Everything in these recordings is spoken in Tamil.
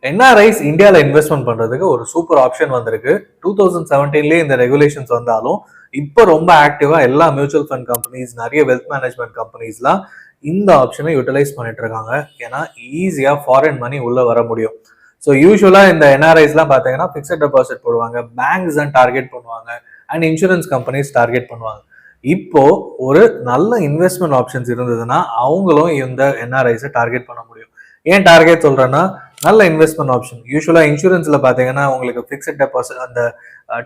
என்ஆர்ஐஸ் இந்தியாவில் இன்வெஸ்ட்மெண்ட் பண்றதுக்கு ஒரு சூப்பர் ஆப்ஷன் வந்திருக்கு. 2017 இந்த ரெகுலேஷன்ஸ் வந்தாலும் இப்போ ரொம்ப ஆக்டிவா எல்லா மியூச்சுவல் ஃபண்ட் கம்பெனிஸ், நிறைய வெல்த் மேனேஜ்மெண்ட் கம்பெனிஸ்லாம் இந்த ஆப்ஷனை யூட்டிலைஸ் பண்ணிட்டு இருக்காங்க. ஏன்னா ஈஸியா ஃபாரின் மணி உள்ள வர முடியும். ஸோ யூஸ்வலா இந்த என்ஆர்ஐஸ்லாம் பார்த்தீங்கன்னா ஃபிக்ஸட் டெபாசிட் போடுவாங்க, பேங்க்ஸ் தான் டார்கெட் பண்ணுவாங்க, அண்ட் இன்சூரன்ஸ் கம்பெனிஸ் டார்கெட் பண்ணுவாங்க. இப்போ ஒரு நல்ல இன்வெஸ்ட்மெண்ட் ஆப்ஷன்ஸ் இருந்ததுன்னா அவங்களும் இந்த என்ஆர்ஐஸை டார்கெட் பண்ண முடியும். ஏன் டார்கெட் சொல்றேன்னா, நல்ல இன்வெஸ்ட்மெண்ட் ஆப்ஷன். யூஸ்வலா இன்சூரன்ஸ்ல பாத்தீங்கன்னா உங்களுக்கு ஃபிக்ஸட் டெபாசிட் அந்த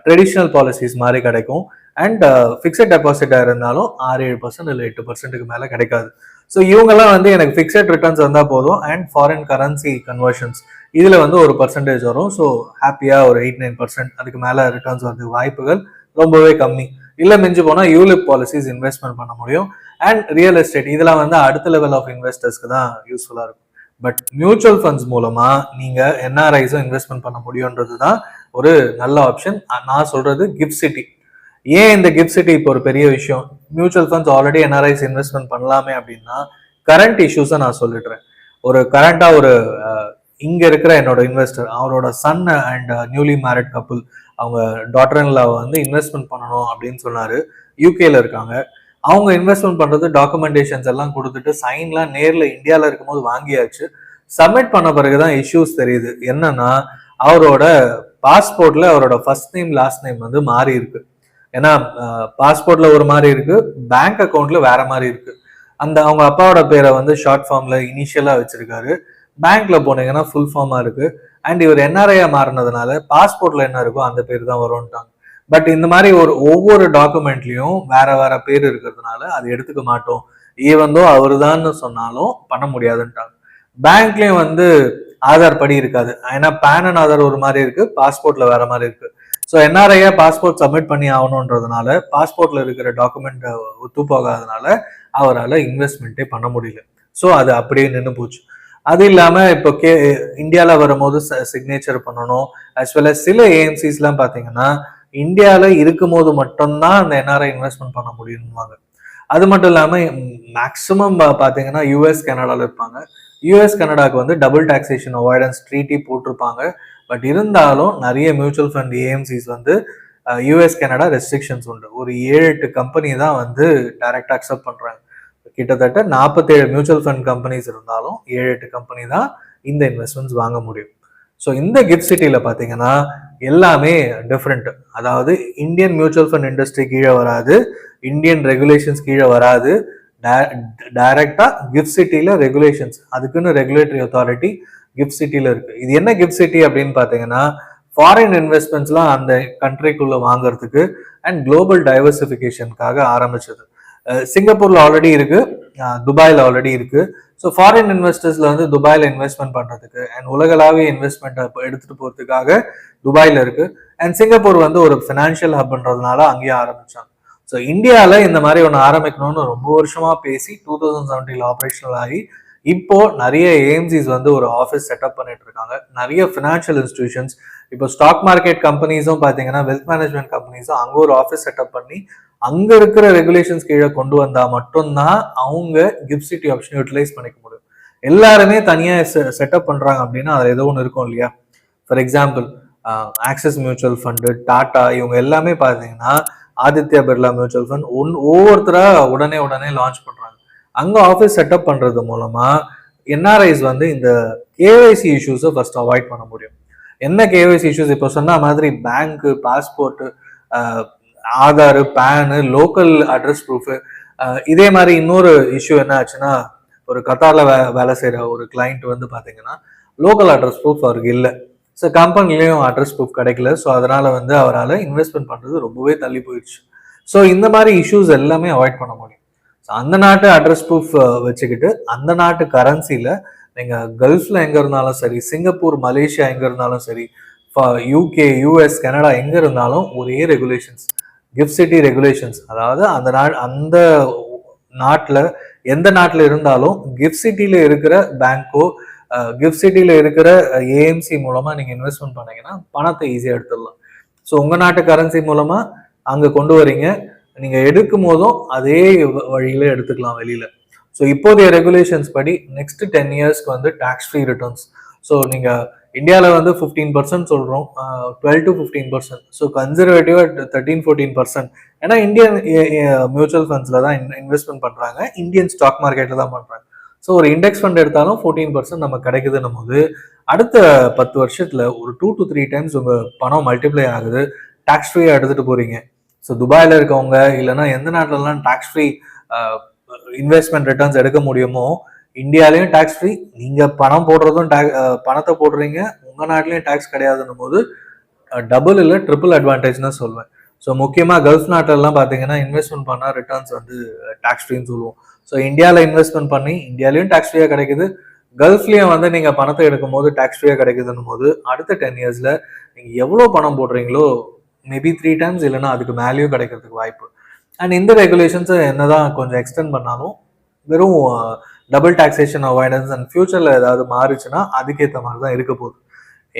ட்ரெடிஷ்னல் பாலிசிஸ் மாதிரி கிடைக்கும். அண்ட் ஃபிக்ஸட் டெபாசிட்டா இருந்தாலும் 6-7% இல்லை 8%க்கு மேல கிடைக்காது. ஸோ இவங்கெல்லாம் வந்து எனக்கு ஃபிக்ஸட் ரிட்டர்ன்ஸ் வந்தா போதும் அண்ட் ஃபாரின் கரன்சி கன்வர்ஷன்ஸ் இதுல வந்து ஒரு பர்சன்டேஜ் வரும். ஸோ ஹாப்பியா ஒரு 8-9% அதுக்கு மேல ரிட்டர்ன்ஸ் வரதுக்கு வாய்ப்புகள் ரொம்பவே கம்மி. இல்ல மிஞ்சி போனா யூலிப் பாலிசிஸ் இன்வெஸ்ட்மெண்ட் பண்ண முடியும். அண்ட் ரியல் எஸ்டேட் இதெல்லாம் வந்து அடுத்த லெவல் ஆஃப் இன்வெஸ்டர்ஸ்க்கு தான் யூஸ்ஃபுல்லா இருக்கும். பட் மியூச்சுவல் ஃபண்ட்ஸ் மூலமா நீங்க என்ஆர்ஐஸும் இன்வெஸ்ட்மெண்ட் பண்ண முடியும்ன்றது தான் ஒரு நல்ல ஆப்ஷன். நான் சொல்றது கிஃப்ட் சிட்டி. ஏன் இந்த கிஃப்ட் சிட்டி இப்போ ஒரு பெரிய விஷயம்? Mutual funds already NRIs investment பண்ணலாமே அப்படின்னா கரண்ட் இஷ்யூஸை நான் சொல்லிடுறேன். ஒரு கரண்டா ஒரு இங்க இருக்கிற என்னோட இன்வெஸ்டர், அவரோட son and newly married couple, அவங்க டாட்டர் இன் லாவை வந்து இன்வெஸ்ட்மெண்ட் பண்ணணும் அப்படின்னு சொன்னாரு. யூகேல இருக்காங்க. அவங்க இன்வெஸ்ட்மெண்ட் பண்றது டாக்குமெண்டேஷன்ஸ் எல்லாம் கொடுத்துட்டு சைன்லாம் நேர்ல இந்தியாவில் இருக்கும்போது வாங்கியாச்சு. சப்மிட் பண்ண பிறகுதான் இஷ்யூஸ் தெரியுது. என்னன்னா அவரோட பாஸ்போர்ட்ல அவரோட ஃபர்ஸ்ட் நேம் லாஸ்ட் நேம் வந்து மாறி இருக்கு. ஏன்னா பாஸ்போர்ட்ல ஒரு மாதிரி இருக்கு, பேங்க் அக்கௌண்ட்ல வேற மாதிரி இருக்கு. அந்த அவங்க அப்பாவோட பேரை வந்து ஷார்ட் ஃபார்ம்ல இனிஷியலா வச்சிருக்காரு, பேங்க்ல போனீங்கன்னா ஃபுல் ஃபார்மா இருக்கு. அண்ட் இவர் என்ஆர்ஐயா மாறினதுனால பாஸ்போர்ட்ல என்ன இருக்கோ அந்த பேர் தான் வரும்ட்டாங்க. பட் இந்த மாதிரி ஒவ்வொரு டாக்குமெண்ட்லயும் வேற வேற பேர் இருக்கிறதுனால அது எடுத்துக்க மாட்டோம். ஈவந்தோ அவரு தான் சொன்னாலும் பண்ண முடியாதுன்ட்டாங்க. பேங்க்லயும் வந்து ஆதார் படி இருக்காது. ஏன்னா பேன் அண்ட் ஆதார் ஒரு மாதிரி இருக்கு, பாஸ்போர்ட்ல வேற மாதிரி இருக்கு. ஸோ என்ஆர்ஐயா பாஸ்போர்ட் சப்மிட் பண்ணி ஆகணுன்றதுனால பாஸ்போர்ட்ல இருக்கிற டாக்குமெண்ட் ஒத்து போகாதனால அவரால் இன்வெஸ்ட்மெண்ட்டே பண்ண முடியல. ஸோ அது அப்படியே நின்று போச்சு. அது இல்லாம இப்போ இந்தியால வரும்போது சிக்னேச்சர் பண்ணணும். அஸ் வெல் அஸ் சில ஏஎம்சிஸ்லாம் பாத்தீங்கன்னா இந்தியாவில் இருக்கும் போது மட்டும்தான் அந்த என்ஆர்ஐ இன்வெஸ்ட்மெண்ட் பண்ண முடியும்வாங்க. அது மட்டும் இல்லாமல் மேக்ஸிமம் பார்த்தீங்கன்னா யூஎஸ் கனடாவில் இருப்பாங்க. யூஎஸ் கனடாவுக்கு வந்து டபுள் டாக்ஸேஷன் அவாய்டன்ஸ் ட்ரீட்டி போட்டிருப்பாங்க. பட் இருந்தாலும் நிறைய மியூச்சுவல் ஃபண்ட் ஏஎம்சிஸ் வந்து யூஎஸ் கனடா ரெஸ்ட்ரிக்ஷன்ஸ் உண்டு. ஒரு 7-8 கம்பெனி தான் வந்து டைரக்டா அக்செப்ட் பண்றாங்க. கிட்டத்தட்ட 47 மியூச்சுவல் ஃபண்ட் கம்பெனிஸ் இருந்தாலும் 7-8 கம்பெனி தான் இந்த இன்வெஸ்ட்மெண்ட்ஸ் வாங்க முடியும். ஸோ இந்த கிஃப்ட் சிட்டியில பார்த்தீங்கன்னா எல்லாமே டிஃப்ரெண்ட். அதாவது இந்தியன் மியூச்சுவல் ஃபண்ட் இண்டஸ்ட்ரி கீழே வராது, இந்தியன் ரெகுலேஷன்ஸ் கீழே வராது. டைரக்டா கிஃப்ட் சிட்டியில ரெகுலேஷன்ஸ், அதுக்குன்னு ரெகுலேட்டரி அத்தாரிட்டி கிஃப்ட் சிட்டியில இருக்கு. இது என்ன கிஃப்ட் சிட்டி அப்படின்னு பாத்தீங்கன்னா ஃபாரின் இன்வெஸ்ட்மெண்ட்ஸ்லாம் அந்த கண்ட்ரிக்குள்ள வாங்குறதுக்கு அண்ட் குளோபல் டைவர்சிபிகேஷனுக்காக ஆரம்பிச்சது. சிங்கப்பூர்ல ஆல்ரெடி இருக்கு, துபாயில் ஆல்ரெடி இருக்கு. ஸோ ஃபாரின் இன்வெஸ்டர்ஸ்ல வந்து துபாயில் இன்வெஸ்ட்மெண்ட் பண்றதுக்கு அண்ட் உலகளாவிய இன்வெஸ்ட்மெண்ட் எடுத்துட்டு போறதுக்காக துபாயில் இருக்கு. அண்ட் சிங்கப்பூர் வந்து ஒரு ஃபினான்ஷியல் ஹப்ன்றதுனால அங்கேயே ஆரம்பிச்சாங்க. ஸோ இந்தியாவில் இந்த மாதிரி ஒன்று ஆரம்பிக்கணும்னு ரொம்ப வருஷமா பேசி 2017 ஆப்ரேஷனல் ஆகி இப்போ நிறைய ஏஎம்சிஸ் வந்து ஒரு ஆஃபீஸ் செட்டப் பண்ணிட்டு இருக்காங்க. நிறைய ஃபினான்ஷியல் இன்ஸ்டிடியூஷன்ஸ், இப்போ ஸ்டாக் மார்க்கெட் கம்பெனிஸும் பார்த்தீங்கன்னா வெல்த் மேனேஜ்மெண்ட் கம்பெனிஸும் அங்கே ஒரு ஆஃபீஸ் செட்டப் பண்ணி அங்க இருக்கிற ரெகுலேஷன்ஸ் கீழே கொண்டு வந்தா மட்டும்தான் அவங்க கிஃப்ட் சிட்டி ஆப்ஷன் யூட்டிலைஸ் பண்ணிக்க முடியும். எல்லாருமே தனியா செட்டப் பண்றாங்க அப்படின்னா அதுல ஏதோ ஒன்று இருக்கும் இல்லையா? For example axis mutual fund, Tata, இவங்க எல்லாமே பார்த்தீங்கன்னா ஆதித்யா பிர்லா மியூச்சுவல் ஃபண்ட் ஒவ்வொருத்தரா உடனே லான்ச் பண்றாங்க. அங்க ஆஃபீஸ் செட்டப் பண்றது மூலமா என்ஆர்ஐஸ் வந்து இந்த கேஒய்சி இஷ்யூஸை ஃபர்ஸ்ட் அவாய்ட் பண்ண முடியும். என்ன கேஒய்சி இஷ்யூஸ்? இப்போ சொன்ன மாதிரி bank, passport, Aadhaar, PAN, local address proof. இதே மாதிரி இன்னொரு இஷ்யூ என்ன ஆச்சுன்னா, ஒரு கத்தார்ல வேலை செய்யற ஒரு கிளைண்ட் வந்து பாத்தீங்கன்னா லோக்கல் அட்ரஸ் ப்ரூஃப் அவருக்கு இல்லை. ஸோ கம்பெனிலையும் அட்ரஸ் ப்ரூஃப் கிடைக்கல. ஸோ அதனால வந்து அவரால் இன்வெஸ்ட்மெண்ட் பண்றது ரொம்பவே தள்ளி போயிடுச்சு. ஸோ இந்த மாதிரி இஷ்யூஸ் எல்லாமே அவாய்ட் பண்ண முடியும். ஸோ அந்த நாட்டு அட்ரஸ் ப்ரூஃப் வச்சுக்கிட்டு அந்த நாட்டு கரன்சில நீங்க கல்ஃப்ல எங்க இருந்தாலும் சரி, சிங்கப்பூர், மலேசியா எங்க இருந்தாலும் சரி, யூகே, யூஎஸ், கனடா எங்க இருந்தாலும் ஒரே ரெகுலேஷன்ஸ், கிஃப்ட் சிட்டி ரெகுலேஷன்ஸ். அதாவது அந்த நாட்டில் எந்த நாட்டில் இருந்தாலும் கிஃப்ட் சிட்டியில இருக்கிற பேங்கோ, கிஃப்ட் சிட்டியில இருக்கிற ஏஎம்சி மூலமா நீங்க இன்வெஸ்ட்மெண்ட் பண்ணீங்கன்னா பணத்தை ஈஸியா எடுத்துடலாம். ஸோ உங்க நாட்டு கரன்சி மூலமா அங்க கொண்டு வரீங்க, நீங்க எடுக்கும் போதும் அதே வழியில எடுத்துக்கலாம் வெளியில. ஸோ இப்போதைய ரெகுலேஷன்ஸ் படி நெக்ஸ்ட் 10 இயர்ஸ்க்கு வந்து டாக்ஸ் ஃப்ரீ ரிட்டர்ன்ஸ். ஸோ நீங்க இந்தியாவில் வந்து 15% சொல்கிறோம், 12 to 15%. ஸோ கன்சர்வேட்டிவாக 13-14%. ஏன்னா இந்தியன் மியூச்சுவல் ஃபண்ட்ஸில் தான் இன்வெஸ்ட்மெண்ட் பண்ணுறாங்க, இந்தியன் ஸ்டாக் மார்க்கெட்டில் தான் பண்ணுறாங்க. ஸோ ஒரு இண்டெக்ஸ் ஃபண்ட் எடுத்தாலும் 14% நமக்கு கிடைக்குதுன்னும் போது அடுத்த 10 வருஷத்தில் ஒரு 2 to 3 times உங்கள் பணம் மல்டிப்ளை ஆகுது, டாக்ஸ் ஃப்ரீயாக எடுத்துகிட்டு போகிறீங்க. ஸோ துபாயில் இருக்கவங்க இல்லைன்னா எந்த நாட்டிலலாம் டாக்ஸ் ஃப்ரீ இன்வெஸ்ட்மெண்ட் ரிட்டர்ன்ஸ் எடுக்க முடியுமோ இந்தியாலையும் டாக்ஸ் ஃப்ரீ, நீங்கள் பணம் போடுறதும் பணத்தை போடுறீங்க, உங்கள் நாட்டிலையும் டாக்ஸ் கிடையாதுன்னும் போது டபுள் இல்லை ட்ரிபிள் அட்வான்டேஜ்னு சொல்லுவேன். ஸோ முக்கியமாக கல்ஃப் நாட்டிலலாம் பார்த்தீங்கன்னா இன்வெஸ்ட்மெண்ட் பண்ணால் ரிட்டர்ன்ஸ் வந்து டாக்ஸ் ஃப்ரீன்னு சொல்லுவோம். ஸோ இந்தியாவில் இன்வெஸ்ட்மெண்ட் பண்ணி இந்தியாலையும் டாக்ஸ் ஃப்ரீயாக கிடைக்குது, கல்ஃப்லேயும் வந்து நீங்கள் பணத்தை எடுக்கும் போது டாக்ஸ் ஃப்ரீயாக கிடைக்குதுன்னும் போது அடுத்த 10 yearsல நீங்கள் எவ்வளோ பணம் போடுறீங்களோ மேபி 3 times இல்லைன்னா அதுக்கு மேலேயும் கிடைக்கிறதுக்கு வாய்ப்பு. அண்ட் இந்த ரெகுலேஷன்ஸை என்னதான் கொஞ்சம் எக்ஸ்டெண்ட் பண்ணாலும் வெறும் டபுள் டாக்ஸேஷன் அவாய்டன்ஸ் அண்ட் ஃபியூச்சரில் ஏதாவது மாறிச்சுன்னா அதுக்கேற்ற மாதிரி தான் இருக்க போகுது.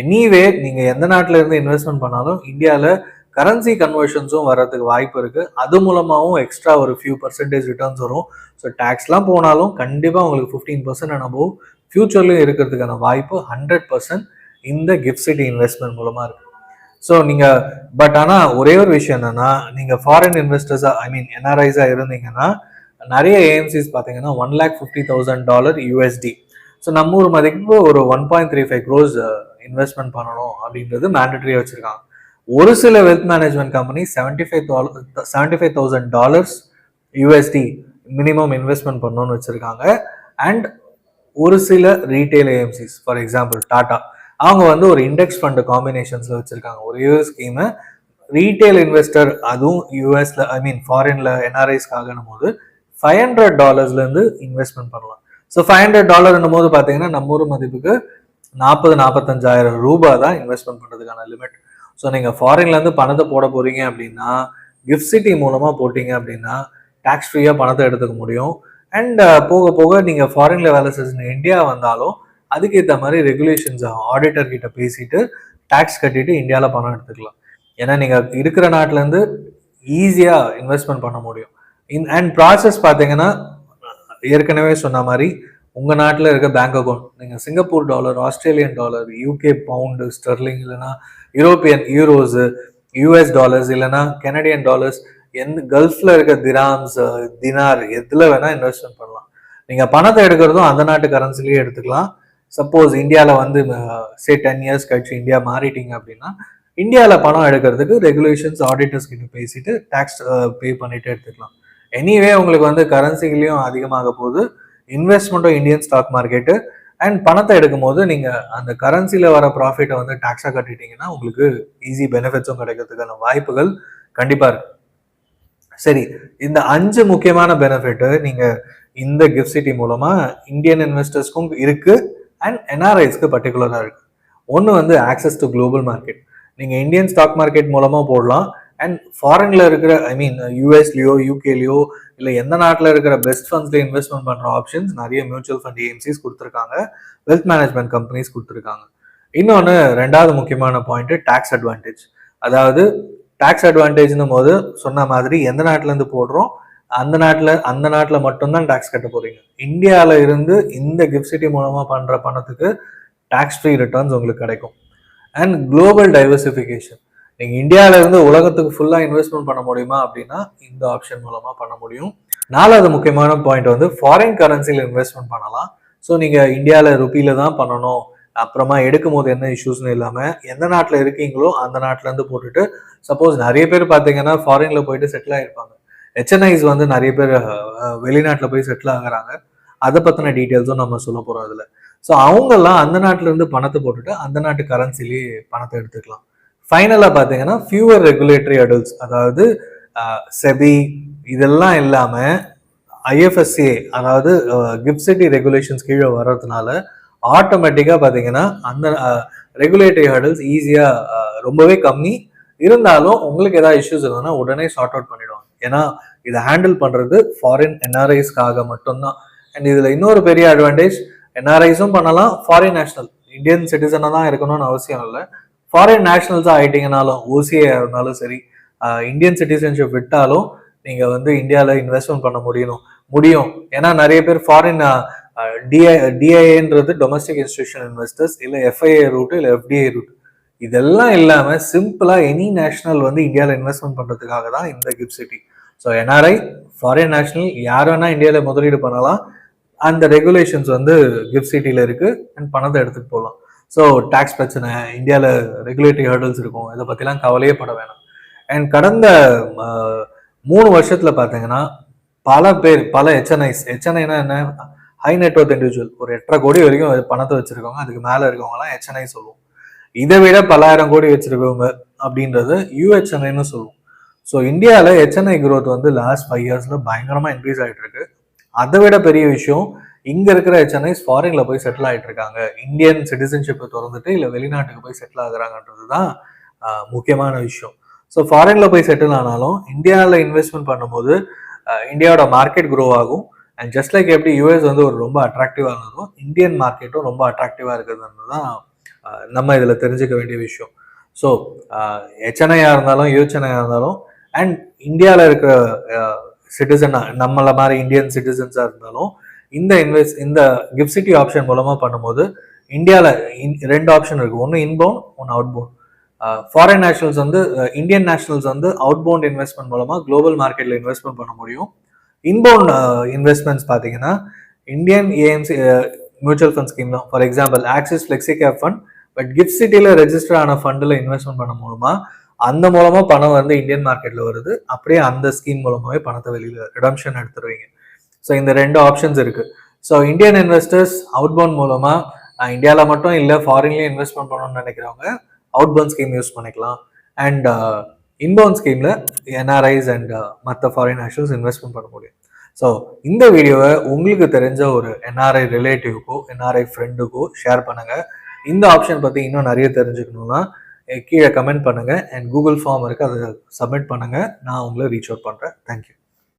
எனிவே நீங்கள் எந்த நாட்டில் இருந்து இன்வெஸ்ட்மெண்ட் பண்ணாலும் இந்தியாவில் கரன்சி கன்வர்ஷன்ஸும் வர்றதுக்கு வாய்ப்பு இருக்குது. அது மூலமாகவும் எக்ஸ்ட்ரா ஒரு ஃபியூ பர்சன்டேஜ் ரிட்டர்ன்ஸ் வரும். ஸோ டேக்ஸ்லாம் போனாலும் கண்டிப்பாக உங்களுக்கு 15% அனுபவம் ஃபியூச்சர்லையும் இருக்கிறதுக்கான வாய்ப்பு 100% இந்த கிஃப்ட் சிட்டி இன்வெஸ்ட்மெண்ட் மூலமாக இருக்குது. ஸோ நீங்கள் பட் ஆனால் ஒரே ஒரு விஷயம் என்னன்னா, நீங்கள் ஃபாரின் இன்வெஸ்டர்ஸாக ஐ மீன் என்ஆர்ஐஸாக இருந்தீங்கன்னா நிறைய ஏஎம்சிஸ் பார்த்தீங்கன்னா $1,50,000 USD. ஸோ நம்ம ஊர் மதிப்பு ஒரு 1.35 crores இன்வெஸ்ட்மெண்ட் பண்ணணும் அப்படின்றது மேண்டட்ரியாக வச்சுருக்காங்க. ஒரு சில wealth management company $75,000 USD minimum investment பண்ணணும்னு வச்சுருக்காங்க. அண்ட் ஒரு சில retail AMCs for example Tata, அவங்க வந்து ஒரு இண்டெக்ஸ் ஃபண்ட் காம்பினேஷன்ஸில் வச்சுருக்காங்க. ஒரு யூஎஸ் ஸ்கீமை ரீட்டைல் இன்வெஸ்டர், அதுவும் யூஎஸ்ல ஐ மீன் ஃபாரின்ல என்ஆர்ஐஸ்க்காகனும் போது $500 இன்வெஸ்ட்மெண்ட் பண்ணலாம். ஸோ $500 போது பார்த்தீங்கன்னா நம்ம ஊர் மதிப்புக்கு 40-45,000 ரூபாய் தான் இன்வெஸ்ட்மெண்ட் பண்ணுறதுக்கான லிமிட். ஸோ நீங்கள் ஃபாரின்லேருந்து பணத்தை போட போகிறீங்க அப்படின்னா கிஃப்ட் சிட்டி மூலமாக போட்டிங்க அப்படின்னா டாக்ஸ் ஃப்ரீயாக பணத்தை எடுத்துக்க முடியும். அண்ட் போக போக நீங்கள் ஃபாரின்ல வேலை செஞ்சு இந்தியா வந்தாலும் அதுக்கேற்ற மாதிரி ரெகுலேஷன்ஸ் ஆடிட்டர் கிட்ட பேசிட்டு டாக்ஸ் கட்டிட்டு இந்தியாவில் பணம் எடுத்துக்கலாம். ஏன்னா நீங்கள் இருக்கிற நாட்டிலேருந்து ஈஸியாக இன்வெஸ்ட்மெண்ட் பண்ண முடியும். அண்ட் ப்ராசஸ் பார்த்தீங்கன்னா ஏற்கனவே சொன்ன மாதிரி உங்கள் நாட்டில் இருக்க பேங்க் அக்கௌண்ட், நீங்கள் Singapore dollar, Australian dollar, UK pound, sterling, இல்லைன்னா யூரோப்பியன் யூரோஸு, யூஎஸ் டாலர்ஸ், இல்லைன்னா கெனடியன் டாலர்ஸ், எந்த கல்ஃபில் இருக்க திராம்ஸ், தினார், எதில் வேணால் இன்வெஸ்ட்மெண்ட் பண்ணலாம். நீங்கள் பணத்தை எடுக்கிறதும் அந்த நாட்டு கரன்சிலேயே எடுத்துக்கலாம். சப்போஸ் இந்தியாவில் வந்து 10 years கழிச்சு இந்தியா மாறிட்டீங்க அப்படின்னா இந்தியாவில் பணம் எடுக்கிறதுக்கு ரெகுலேஷன்ஸ் ஆடிட்டர்ஸ் கிட்ட பேசிட்டு டாக்ஸ் பே பண்ணிட்டு எடுத்துக்கலாம். எனிவே உங்களுக்கு வந்து கரன்சிகளையும் அதிகமாக போகுது, இன்வெஸ்ட்மெண்ட்டும் இந்தியன் ஸ்டாக் மார்க்கெட்டு, அண்ட் பணத்தை எடுக்கும் போது நீங்கள் அந்த கரன்சியில் வர ப்ராஃபிட்டை வந்து டாக்ஸாக கட்டிட்டீங்கன்னா உங்களுக்கு ஈஸி பெனிஃபிட்ஸும் கிடைக்கிறதுக்கான வாய்ப்புகள் கண்டிப்பாக இருக்கு. சரி, இந்த 5 முக்கியமான பெனிஃபிட்டு நீங்கள் இந்த கிஃப்ட் சிட்டி மூலமாக இந்தியன் இன்வெஸ்டர்ஸ்க்கும் இருக்குது அண்ட் என்ஆர்ஐஸ்க்கு பர்டிகுலராக இருக்குது. ஒன்று வந்து ஆக்சஸ் டு குளோபல் மார்க்கெட், நீங்கள் இந்தியன் ஸ்டாக் மார்க்கெட் மூலமாக போடலாம். அண்ட் ஃபாரின்ல இருக்கிற ஐ மீன் யூஎஸ்லேயோ யூகேலையோ இல்லை எந்த நாட்டில் இருக்கிற பெஸ்ட் ஃபண்ட்ஸ்ல இன்வெஸ்ட்மெண்ட் பண்ணுற ஆப்ஷன்ஸ் நிறைய மியூச்சுவல் ஃபண்ட் ஏஎம்சிஸ் கொடுத்துருக்காங்க, வெல்த் மேனேஜ்மெண்ட் கம்பெனிஸ் கொடுத்துருக்காங்க. இன்னொன்று ரெண்டாவது முக்கியமான பாயிண்ட் டாக்ஸ் அட்வான்டேஜ். அதாவது டாக்ஸ் அட்வான்டேஜ்னும் போது சொன்ன மாதிரி எந்த நாட்டிலேருந்து போடுறோம் அந்த நாட்டில் மட்டும்தான் டாக்ஸ் கட்ட போறீங்க. இந்தியாவில் இருந்து இந்த கிஃப்ட் சிட்டி மூலமாக பண்ணுற பணத்துக்கு டாக்ஸ் ஃப்ரீ ரிட்டர்ன்ஸ் உங்களுக்கு கிடைக்கும். அண்ட் குளோபல் டைவர்சிஃபிகேஷன், நீங்கள் இந்தியாவில இருந்து உலகத்துக்கு ஃபுல்லாக இன்வெஸ்ட்மெண்ட் பண்ண முடியுமா அப்படின்னா இந்த ஆப்ஷன் மூலமாக பண்ண முடியும். நாலாவது முக்கியமான பாயிண்ட் வந்து ஃபாரின் கரன்சியில் இன்வெஸ்ட்மெண்ட் பண்ணலாம். ஸோ நீங்கள் இந்தியாவில் ருப்பியில தான் பண்ணணும், அப்புறமா எடுக்கும் போது என்ன இஷ்யூஸ்னு இல்லாமல் எந்த நாட்டில் இருக்கீங்களோ அந்த நாட்டிலேருந்து போட்டுட்டு, சப்போஸ் நிறைய பேர் பார்த்தீங்கன்னா ஃபாரினில் போயிட்டு செட்டில் ஆகிருப்பாங்க. HNIs வந்து நிறைய பேர் வெளிநாட்டில் போய் செட்டில் ஆகுறாங்க. அதை பற்றின டீட்டெயில்ஸும் நம்ம சொல்ல போகிறோம் அதில். ஸோ அவங்கெல்லாம் அந்த நாட்டிலேருந்து பணத்தை போட்டுட்டு அந்த நாட்டு கரன்சிலேயே பணத்தை எடுத்துக்கலாம். ஃபைனலாக பார்த்தீங்கன்னா ஃபியூவர் ரெகுலேட்டரி அடல்ட்ஸ், அதாவது செபி இதெல்லாம் இல்லாமல் IFSCA அதாவது கிஃப்ட் சிட்டி ரெகுலேஷன்ஸ் கீழே வர்றதுனால ஆட்டோமேட்டிக்காக பார்த்தீங்கன்னா அந்த ரெகுலேட்டரி ஹர்டல்ஸ் ஈஸியாக ரொம்பவே கம்மி. இருந்தாலும் உங்களுக்கு ஏதாவது இஷ்யூஸ் இருந்ததுன்னா உடனே சார்ட் அவுட் பண்ணிடுவாங்க. ஏன்னா இதை ஹேண்டில் பண்ணுறது ஃபாரின் என்ஆர்ஐஸ்க்காக மட்டும்தான். அண்ட் இதில் இன்னொரு பெரிய அட்வான்டேஜ், என்ஆர்ஐஸும் பண்ணலாம், ஃபாரின் நேஷனல் இந்தியன் சிட்டிசனாக தான் இருக்கணும்னு அவசியம் இல்லை. ஃபாரின் நேஷனல்ஸாக ஆகிட்டீங்கனாலும் OCA இருந்தாலும் சரி, இந்தியன் சிட்டிசன்ஷிப் விட்டாலும் நீங்கள் வந்து இந்தியாவில் இன்வெஸ்ட்மெண்ட் பண்ண முடியும். ஏன்னா நிறைய பேர் ஃபாரின் டிஐஏன்றது டொமஸ்டிக் இன்ஸ்டிடியூஷன் இன்வெஸ்டர்ஸ், இல்லை எஃப்ஐஏ ரூட், இல்லை எஃப்டிஐ ரூட். இதெல்லாம் இல்லாமல் சிம்பிளாக எனி நேஷனல் வந்து இந்தியாவில் இன்வெஸ்ட்மெண்ட் பண்ணுறதுக்காக தான் இந்த gift city. So NRI, foreign national யார் வேணா இந்தியாவில் முதலீடு பண்ணலாம். அந்த ரெகுலேஷன்ஸ் வந்து கிஃப்ட் சிட்டியில் இருக்கு அண்ட் பணத்தை எடுத்துகிட்டு போகலாம். ஸோ டேக்ஸ் பிரச்சனை, இந்தியாவில் ரெகுலேட்டரி ஹர்டல்ஸ் இருக்கும், இதை பற்றிலாம் கவலையே பட வேணாம். அண்ட் கடந்த 3 வருஷத்தில் பார்த்தீங்கன்னா பல ஹெச்என்ஐனா என்ன, ஹை நெட்வொர்த் இண்டிவிஜுவல், ஒரு 8.5 கோடி வரைக்கும் பணத்தை வச்சிருக்கவங்க, அதுக்கு மேலே இருக்கவங்கலாம் ஹெச்என்ஐ சொல்லுவோம். இதை விட பல ஆயிரம் கோடி வச்சிருக்கவங்க அப்படின்றது யூஹெச்என்ஐன்னு சொல்லுவோம். ஸோ இந்தியாவில் ஹெச்என்ஐ growth வந்து லாஸ்ட் 5 இயர்ஸில் பயங்கரமாக இன்க்ரீஸ் ஆகிட்டு இருக்கு. அதை விட பெரிய விஷயம், இங்கே இருக்கிற ஹெச்என்ஐஸ் ஃபாரினில் போய் செட்டில் ஆகிட்டு இருக்காங்க. இந்தியன் சிட்டிசன்ஷிப்பை திறந்துட்டு இல்லை வெளிநாட்டுக்கு போய் செட்டில் ஆகுறாங்கன்றது தான் முக்கியமான விஷயம். ஸோ ஃபாரினில் போய் செட்டில் ஆனாலும் இந்தியாவில் இன்வெஸ்ட்மெண்ட் பண்ணும்போது இந்தியாவோட மார்க்கெட் க்ரோ ஆகும். அண்ட் ஜஸ்ட் லைக் எப்படி யூஎஸ் வந்து ஒரு ரொம்ப அட்ராக்டிவாக இருந்ததும் இந்தியன் மார்க்கெட்டும் ரொம்ப அட்ராக்டிவாக இருக்கிறது தான் நம்ம இதில் தெரிஞ்சுக்க வேண்டிய விஷயம். ஸோ ஹெச்என்ஐயாக இருந்தாலும் யூஹெச்என்ஐயாக இருந்தாலும் அண்ட் இந்தியாவில் இருக்கிற சிட்டிசன், நம்மள மாதிரி இந்தியன் சிட்டிசன்ஸாக இருந்தாலும் இந்த கிஃப்ட் சிட்டி ஆப்ஷன் மூலமாக பண்ணும்போது இந்தியாவில் 2 ஆப்ஷன் இருக்குது. ஒன்று இன்பவுண்ட், ஒன்று அவுட்பவுண்ட். ஃபாரின் நேஷனல்ஸ் வந்து இந்தியன் நேஷனல்ஸ் வந்து அவுட்பவுண்ட் இன்வெஸ்ட்மெண்ட் மூலமாக குளோபல் மார்க்கெட்டில் இன்வெஸ்ட்மெண்ட் பண்ண முடியும். இன்பவுண்ட் இன்வெஸ்ட்மெண்ட்ஸ் பார்த்தீங்கன்னா Indian AMC mutual fund scheme தான். For example Axis flexi cap fund, but GIFT சிட்டியில் ரெஜிஸ்டர் ஆன ஃபண்டில் இன்வெஸ்ட்மெண்ட் பண்ண அந்த மூலமாக பணம் வந்து இந்தியன் மார்க்கெட்டில் வருது. அப்படியே அந்த ஸ்கீம் மூலமாகவே பணத்தை வெளியில் ரிடம்ஷன் எடுத்துருவீங்க. ஸோ இந்த 2 ஆப்ஷன்ஸ் இருக்குது. ஸோ இந்தியன் இன்வெஸ்டர்ஸ் அவுட்பவுண்ட் மூலமாக இந்தியாவில் மட்டும் இல்லை ஃபாரின்லேயும் இன்வெஸ்ட்மெண்ட் பண்ணணும்னு நினைக்கிறவங்க அவுட்பவுண்ட் ஸ்கீம் யூஸ் பண்ணிக்கலாம். அண்ட் இன்பவுண்ட் ஸ்கீமில் என்ஆர்ஐஸ் அண்ட் மற்ற ஃபாரின் நேஷனல்ஸ் இன்வெஸ்ட்மெண்ட் பண்ண முடியும். ஸோ இந்த வீடியோவை உங்களுக்கு தெரிஞ்ச ஒரு என்ஆர்ஐ ரிலேட்டிவ்க்கோ என்ஆர்ஐ ஃப்ரெண்டுக்கோ ஷேர் பண்ணுங்கள். இந்த ஆப்ஷன் பற்றி இன்னும் நிறைய தெரிஞ்சுக்கணும்னா கீழே கமெண்ட் பண்ணுங்கள். அண்ட் கூகுள் ஃபார்ம் இருக்குது, அதை சப்மிட் பண்ணுங்கள். நான் உங்களை ரீச் அவுட் பண்ணுறேன். தேங்க்யூ.